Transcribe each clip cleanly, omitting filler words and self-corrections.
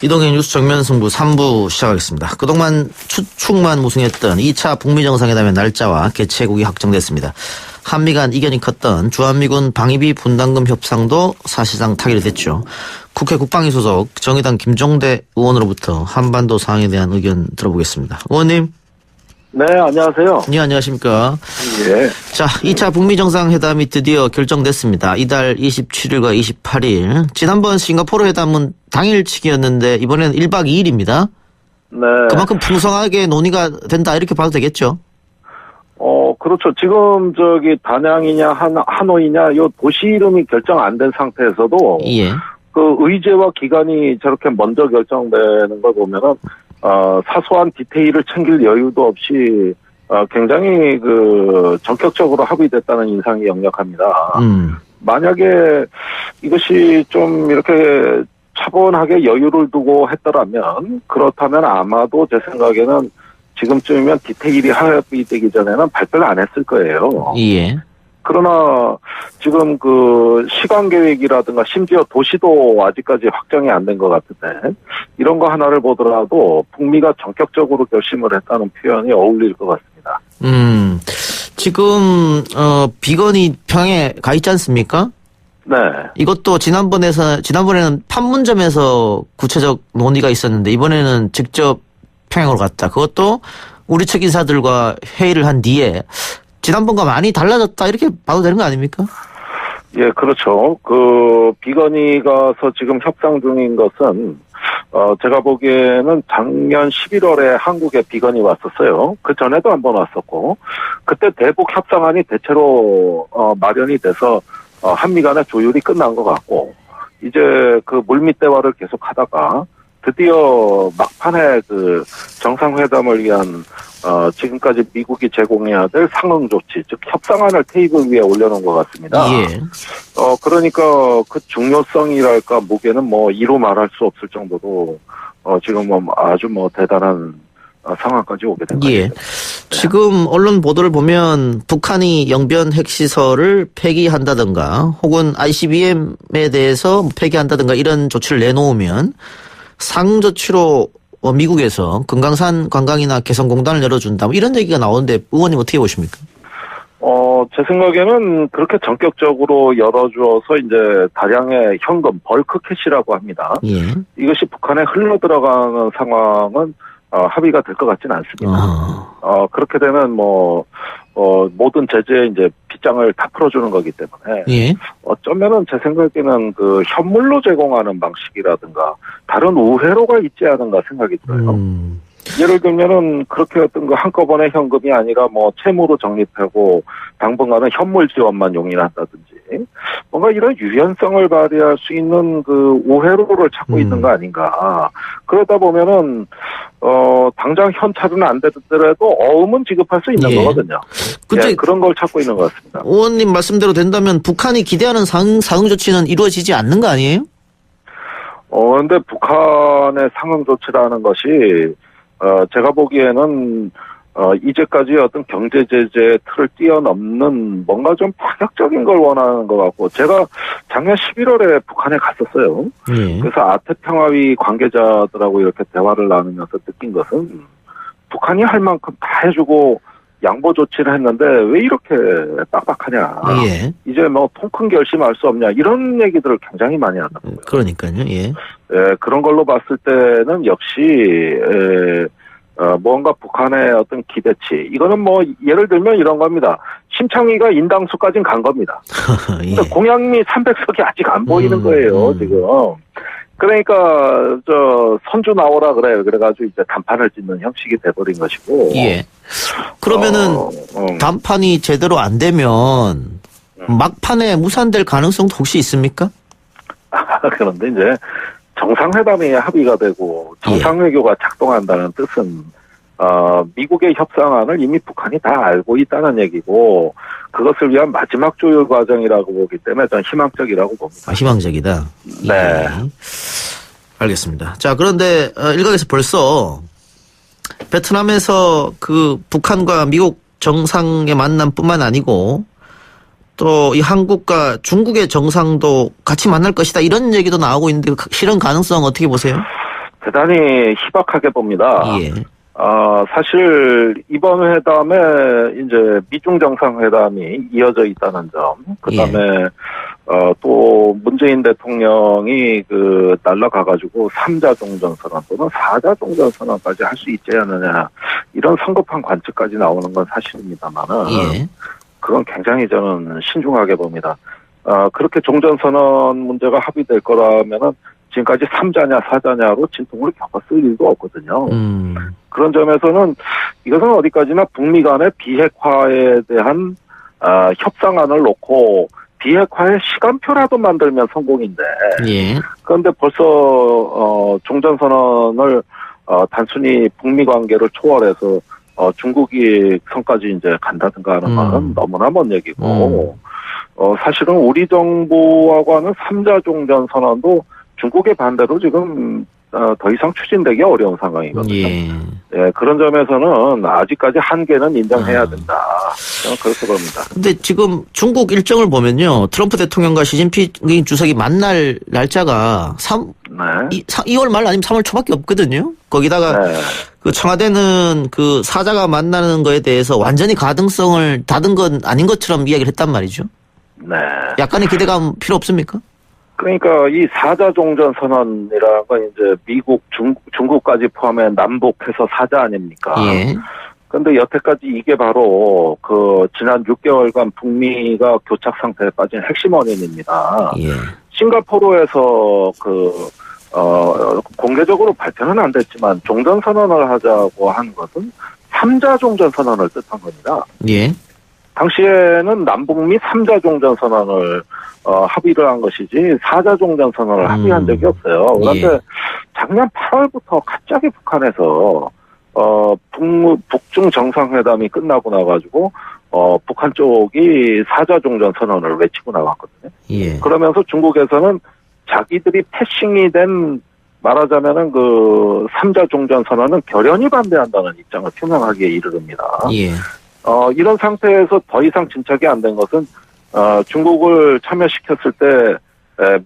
이동의 뉴스 정면 승부 3부 시작하겠습니다. 그동안 추측만 무승했던 2차 북미 정상회담의 날짜와 개최국이 확정됐습니다. 한미 간 이견이 컸던 주한미군 방위비 분담금 협상도 사실상 타결이 됐죠. 국회 국방위 소속 정의당 김종대 의원으로부터 한반도 상황에 대한 의견 들어보겠습니다. 의원님. 네, 안녕하세요. 네, 안녕하십니까. 예. 자, 2차 북미 정상회담이 드디어 결정됐습니다. 이달 27일과 28일. 지난번 싱가포르 회담은 당일치기였는데 이번에는 1박 2일입니다. 네. 그만큼 풍성하게 논의가 된다 이렇게 봐도 되겠죠? 그렇죠. 지금 다낭이냐 하노이냐 요 도시 이름이 결정 안 된 상태에서도 예. 그 의제와 기간이 저렇게 먼저 결정되는 걸 보면은 사소한 디테일을 챙길 여유도 없이 굉장히 전격적으로 합의됐다는 인상이 역력합니다. 만약에 이것이 좀 이렇게 차분하게 여유를 두고 했더라면, 그렇다면 아마도 제 생각에는 지금쯤이면 디테일이 합의되기 전에는 발표를 안 했을 거예요. 예. 그러나 지금 시간 계획이라든가 심지어 도시도 아직까지 확정이 안 된 것 같은데, 이런 거 하나를 보더라도 북미가 전격적으로 결심을 했다는 표현이 어울릴 것 같습니다. 지금 비건이 평양에 가 있지 않습니까? 네. 이것도 지난번에는 판문점에서 구체적 논의가 있었는데 이번에는 직접 평양으로 갔다. 그것도 우리 측 인사들과 회의를 한 뒤에 지난번과 많이 달라졌다 이렇게 봐도 되는 거 아닙니까? 예, 그렇죠. 비건이 가서 지금 협상 중인 것은 제가 보기에는 작년 11월에 한국에 비건이 왔었어요. 그 전에도 한번 왔었고, 그때 대북 협상안이 대체로 마련이 돼서 한미 간의 조율이 끝난 것 같고, 이제 물밑 대화를 계속 하다가 드디어 막판에 정상회담을 위한 지금까지 미국이 제공해야 될 상응 조치, 즉 협상안을 테이블 위에 올려놓은 것 같습니다. 예. 그러니까 그 중요성이랄까 무게는 이루 말할 수 없을 정도로 지금 아주 대단한 상황까지 오게 된 거죠. 예. 지금 언론 보도를 보면 북한이 영변 핵시설을 폐기한다든가 혹은 ICBM에 대해서 폐기한다든가 이런 조치를 내놓으면 상응 조치로 미국에서 금강산 관광이나 개성공단을 열어준다 이런 얘기가 나오는데 의원님 어떻게 보십니까? 제 생각에는 그렇게 전격적으로 열어주어서 이제 다량의 현금 벌크 캐시라고 합니다. 예. 이것이 북한에 흘러 들어가는 상황은 합의가 될 것 같지는 않습니다. 그렇게 되면 모든 제재에 이제 빗장을 다 풀어주는 거기 때문에. 예. 어쩌면은 제 생각에는 현물로 제공하는 방식이라든가 다른 우회로가 있지 않은가 생각이 들어요. 예를 들면은 그렇게 한꺼번에 현금이 아니라 채무로 적립하고 당분간은 현물 지원만 용인한다든지 뭔가 이런 유연성을 발휘할 수 있는 우회로를 찾고 있는 거 아닌가. 그러다 보면은 당장 현찰은 안 되더라도 어음은 지급할 수 있는 거거든요. 근데 그런 걸 찾고 있는 것 같습니다. 의원님 말씀대로 된다면 북한이 기대하는 상응 조치는 이루어지지 않는 거 아니에요? 근데 북한의 상응 조치라는 것이 제가 보기에는 이제까지 어떤 경제 제재 틀을 뛰어넘는 뭔가 좀 파격적인 걸 원하는 것 같고, 제가 작년 11월에 북한에 갔었어요. 예. 그래서 아태평화위 관계자들하고 이렇게 대화를 나누면서 느낀 것은 북한이 할 만큼 다 해주고 양보 조치를 했는데 왜 이렇게 빡빡하냐. 예. 이제 통 큰 결심할 수 없냐. 이런 얘기들을 굉장히 많이 하더라고요. 그러니까요. 예. 그런 걸로 봤을 때는 역시 뭔가 북한의 어떤 기대치, 이거는 예를 들면 이런 겁니다. 심창위가 인당수까지는 간 겁니다. 예. 그러니까 공약미 300석이 아직 안 보이는 거예요, 지금. 그러니까 선주 나오라 그래가지고 이제 단판을 짓는 형식이 돼버린 것이고. 예. 그러면은 단판이 제대로 안 되면 막판에 무산될 가능성도 혹시 있습니까? 그런데 이제 정상회담이 합의가 되고 정상외교가 작동한다는 뜻은 미국의 협상안을 이미 북한이 다 알고 있다는 얘기고, 그것을 위한 마지막 조율 과정이라고 보기 때문에 저는 희망적이라고 봅니다. 희망적이다. 네. 예. 알겠습니다. 자, 그런데 일각에서 벌써 베트남에서 북한과 미국 정상의 만남뿐만 아니고 또 이 한국과 중국의 정상도 같이 만날 것이다 이런 얘기도 나오고 있는데 실현 가능성 어떻게 보세요? 대단히 희박하게 봅니다. 예. 사실 이번 회담에 이제 미중 정상회담이 이어져 있다는 점, 그다음에 또 문재인 대통령이 날라가가지고 3자 종전선언 또는 4자 종전선언까지 할 수 있지 않느냐 이런 성급한 관측까지 나오는 건 사실입니다만은 예. 그건 굉장히 저는 신중하게 봅니다. 그렇게 종전선언 문제가 합의될 거라면은 지금까지 3자냐 4자냐로 진통을 겪었을 일도 없거든요. 그런 점에서는 이것은 어디까지나 북미 간의 비핵화에 대한 협상안을 놓고 비핵화의 시간표라도 만들면 성공인데 예. 그런데 벌써 종전선언을 단순히 북미 관계를 초월해서 중국이 선까지 이제 간다든가 하는 건 너무나 먼 얘기고 사실은 우리 정부하고는 3자 종전선언도 중국의 반대로 지금 더 이상 추진되기 어려운 상황이거든요. 예. 예, 그런 점에서는 아직까지 한계는 인정해야 된다. 저는 그렇게 봅니다. 근데 지금 중국 일정을 보면요. 트럼프 대통령과 시진핑 주석이 만날 날짜가 네. 2월 말 아니면 3월 초밖에 없거든요. 거기다가 네. 그 청와대는 그 사자가 만나는 거에 대해서 완전히 가능성을 닫은 건 아닌 것처럼 이야기를 했단 말이죠. 네. 약간의 기대감 필요 없습니까? 그러니까 이 4자 종전 선언이라는 건 이제 미국, 중국까지 포함해 남북해서 4자 아닙니까? 예. 근데 여태까지 이게 바로 지난 6개월간 북미가 교착 상태에 빠진 핵심 원인입니다. 예. 싱가포르에서 공개적으로 발표는 안 됐지만 종전 선언을 하자고 한 것은 3자 종전 선언을 뜻한 겁니다. 예. 당시에는 남북미 3자 종전 선언을 합의를 한 것이지 4자 종전 선언을 합의한 적이 없어요. 그런데 예. 작년 8월부터 갑자기 북한에서 북중 정상회담이 끝나고 나가지고 북한 쪽이 4자 종전 선언을 외치고 나왔거든요. 예. 그러면서 중국에서는 자기들이 패싱이 된 말하자면은 3자 종전 선언은 결연히 반대한다는 입장을 표명하기에 이르릅니다. 예. 이런 상태에서 더 이상 진척이 안 된 것은 중국을 참여시켰을 때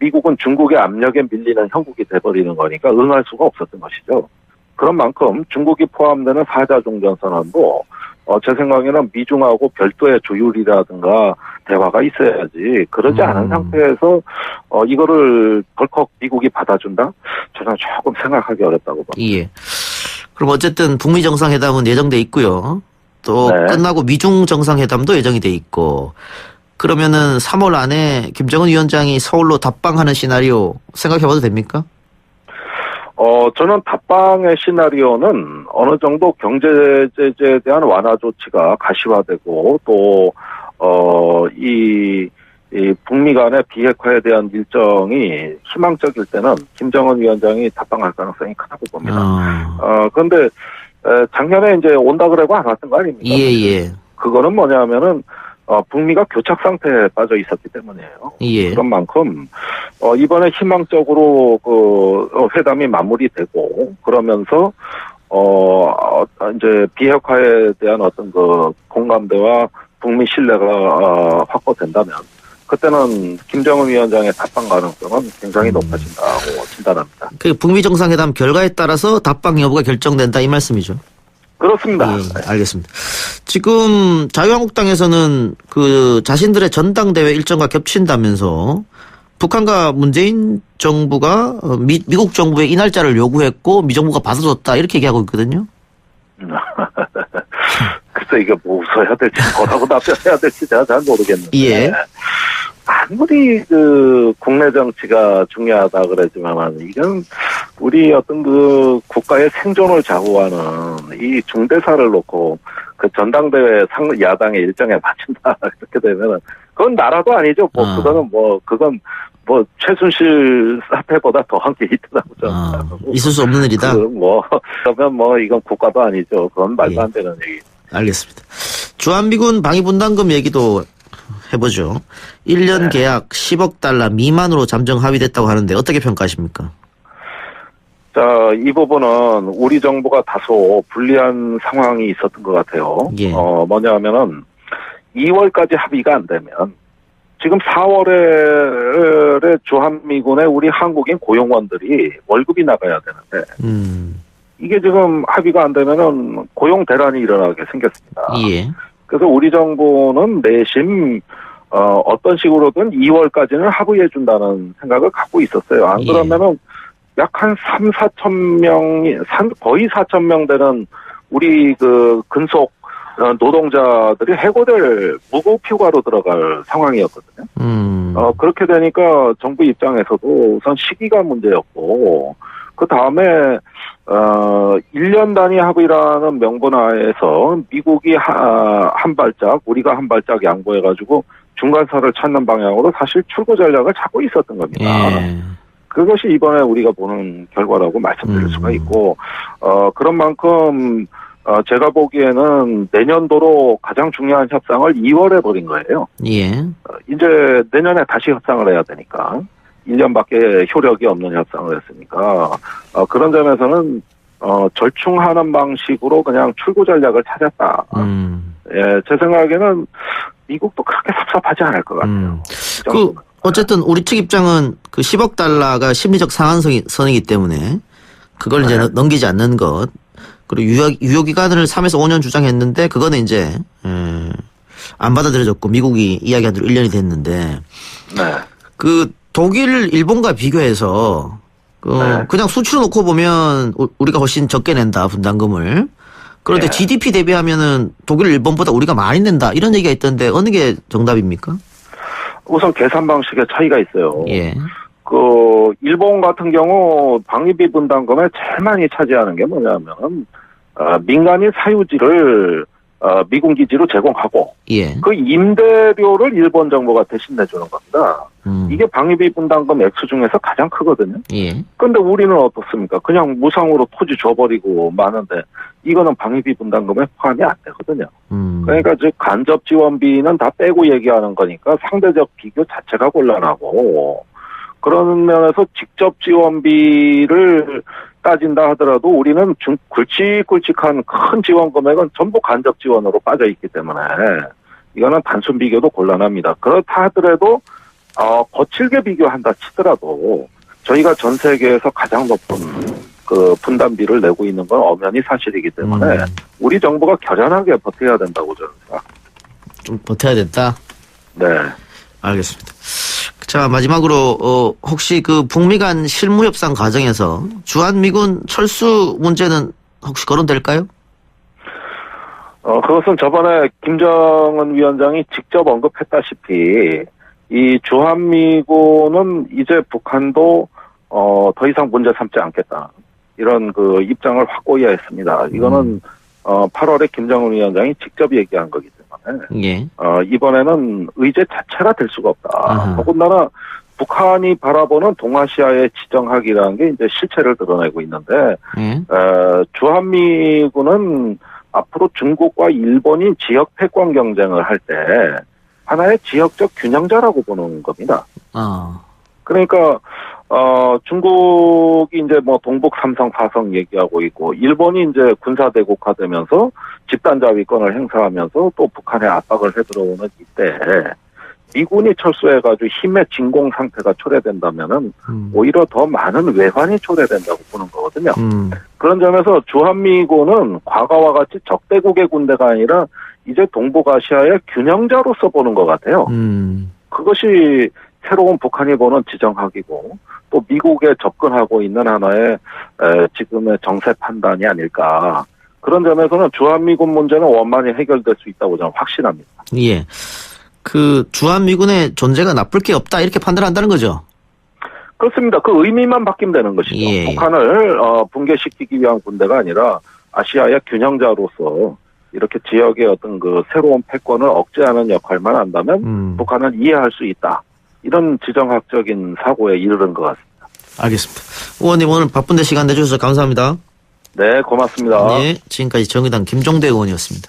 미국은 중국의 압력에 밀리는 형국이 돼버리는 거니까 응할 수가 없었던 것이죠. 그런 만큼 중국이 포함되는 4자 종전선언도 제 생각에는 미중하고 별도의 조율이라든가 대화가 있어야지 그러지 않은 상태에서 이거를 덜컥 미국이 받아준다? 저는 조금 생각하기 어렵다고 봅니다. 예. 그럼 어쨌든 북미 정상회담은 예정돼 있고요. 또 네. 끝나고 미중 정상회담도 예정이 돼 있고 그러면은 3월 안에 김정은 위원장이 서울로 답방하는 시나리오 생각해봐도 됩니까? 저는 답방의 시나리오는 어느 정도 경제 제재에 대한 완화 조치가 가시화되고 또 이 북미 간의 비핵화에 대한 일정이 희망적일 때는 김정은 위원장이 답방할 가능성이 크다고 봅니다. 그런데 작년에 이제 온다 그러고 안 왔던 거 아닙니까? 예. 그거는 뭐냐면은 북미가 교착 상태에 빠져 있었기 때문이에요. 예. 그런 만큼 이번에 희망적으로 회담이 마무리되고 그러면서 이제 비핵화에 대한 어떤 공감대와 북미 신뢰가 확보된다면 그때는 김정은 위원장의 답방 가능성은 굉장히 높아진다고 진단합니다. 그 북미 정상회담 결과에 따라서 답방 여부가 결정된다 이 말씀이죠. 그렇습니다. 예, 알겠습니다. 지금 자유한국당에서는 자신들의 전당대회 일정과 겹친다면서 북한과 문재인 정부가 미국 정부에 이 날짜를 요구했고 미 정부가 받아줬다 이렇게 얘기하고 있거든요. 글쎄 이게 뭐 웃어야 될지 뭐라고 답변해야 될지 제가 잘 모르겠는데 예. 아무리 국내 정치가 중요하다 그러지만 이건 우리 어떤 국가의 생존을 좌우하는 이 중대사를 놓고 전당대회 야당의 일정에 맞춘다 이렇게 되면은 그건 나라도 아니죠. 그건 최순실 사태보다 더한 게 있더라고 저는. 있을 수 없는 일이다. 그러면 이건 국가도 아니죠. 그건 말도 안 되는 얘기. 알겠습니다. 주한미군 방위분담금 얘기도 해보죠. 1년 계약 10억 달러 미만으로 잠정 합의됐다고 하는데 어떻게 평가하십니까? 자, 이 부분은 우리 정부가 다소 불리한 상황이 있었던 것 같아요. 예. 뭐냐면은 2월까지 합의가 안 되면 지금 4월에 주한미군의 우리 한국인 고용원들이 월급이 나가야 되는데 이게 지금 합의가 안 되면은 고용 대란이 일어나게 생겼습니다. 예. 그래서 우리 정부는 내심 어떤 식으로든 2월까지는 합의해 준다는 생각을 갖고 있었어요. 안 그러면은 약 한 4천 명이 거의 4천 명 되는 우리 그 근속 노동자들이 해고될 무급휴가로 들어갈 상황이었거든요. 그렇게 되니까 정부 입장에서도 우선 시기가 문제였고, 그 다음에 1년 단위 합의라는 명분하에서 미국이 한 발짝, 우리가 한 발짝 양보해가지고 중간선을 찾는 방향으로 사실 출구 전략을 찾고 있었던 겁니다. 예. 그것이 이번에 우리가 보는 결과라고 말씀드릴 수가 있고, 그런 만큼 제가 보기에는 내년도로 가장 중요한 협상을 2월에 벌인 거예요. 예. 이제 내년에 다시 협상을 해야 되니까 1년밖에 효력이 없는 협상을 했으니까 그런 점에서는 절충하는 방식으로 그냥 출구 전략을 찾았다. 예, 제 생각에는 미국도 그렇게 섭섭하지 않을 것 같아요. 어쨌든 우리 측 입장은 그 10억 달러가 심리적 상한선이기 때문에 그걸 이제 넘기지 않는 것. 그리고 유효기간을 3에서 5년 주장했는데 그거는 이제 안 받아들여졌고 미국이 이야기한 대로 1년이 됐는데 그 독일, 일본과 비교해서 그냥 수치로 놓고 보면 우리가 훨씬 적게 낸다 분담금을. 그런데 GDP 대비하면은 독일, 일본보다 우리가 많이 낸다 이런 얘기가 있던데 어느 게 정답입니까? 우선 계산 방식의 차이가 있어요. 예. 일본 같은 경우 방위비 분담금에 제일 많이 차지하는 게 뭐냐면 민간인 사유지를 미군 기지로 제공하고 그 임대료를 일본 정부가 대신 내주는 겁니다. 이게 방위비 분담금 액수 중에서 가장 크거든요. 그런데 우리는 어떻습니까? 그냥 무상으로 토지 줘버리고 마는데 이거는 방위비 분담금에 포함이 안 되거든요. 그러니까 즉 간접 지원비는 다 빼고 얘기하는 거니까 상대적 비교 자체가 곤란하고, 그런 면에서 직접 지원비를 따진다 하더라도 우리는 굵직굵직한 큰 지원 금액은 전부 간접 지원으로 빠져 있기 때문에 이거는 단순 비교도 곤란합니다. 그렇다 하더라도 거칠게 비교한다 치더라도 저희가 전 세계에서 가장 높은 그 분담비를 내고 있는 건 엄연히 사실이기 때문에 우리 정부가 결연하게 버텨야 된다고 저는 생각합니다. 좀 버텨야 된다? 네. 알겠습니다. 자, 마지막으로 혹시 그 북미 간 실무 협상 과정에서 주한미군 철수 문제는 혹시 거론될까요? 그것은 저번에 김정은 위원장이 직접 언급했다시피 이 주한미군은 이제 북한도 더 이상 문제 삼지 않겠다. 이런 그 입장을 확고히 했습니다. 이거는 8월에 김정은 위원장이 직접 얘기한 거기 때문에 이번에는 의제 자체가 될 수가 없다. 더군다나 북한이 바라보는 동아시아의 지정학이라는 게 이제 실체를 드러내고 있는데 주한미군은 앞으로 중국과 일본이 지역 패권 경쟁을 할 때 하나의 지역적 균형자라고 보는 겁니다. 그러니까 중국이 이제 뭐 동북 3성 4성 얘기하고 있고, 일본이 이제 군사 대국화되면서 집단 자위권을 행사하면서 또 북한에 압박을 해 들어오는 이때 미군이 철수해가지고 힘의 진공 상태가 초래된다면은 오히려 더 많은 외환이 초래된다고 보는 거거든요. 그런 점에서 주한미군은 과거와 같이 적대국의 군대가 아니라 이제 동북아시아의 균형자로서 보는 것 같아요. 그것이 새로운 북한이 보는 지정학이고 또 미국에 접근하고 있는 하나의 지금의 정세 판단이 아닐까. 그런 점에서는 주한미군 문제는 원만히 해결될 수 있다고 저는 확신합니다. 예. 그 주한미군의 존재가 나쁠 게 없다 이렇게 판단한다는 거죠? 그렇습니다. 그 의미만 바뀌면 되는 것이죠. 북한을 붕괴시키기 위한 군대가 아니라 아시아의 균형자로서 이렇게 지역의 어떤 그 새로운 패권을 억제하는 역할만 한다면 북한은 이해할 수 있다. 이런 지정학적인 사고에 이르는 것 같습니다. 알겠습니다. 의원님 오늘 바쁜데 시간 내주셔서 감사합니다. 네, 고맙습니다. 네, 지금까지 정의당 김종대 의원이었습니다.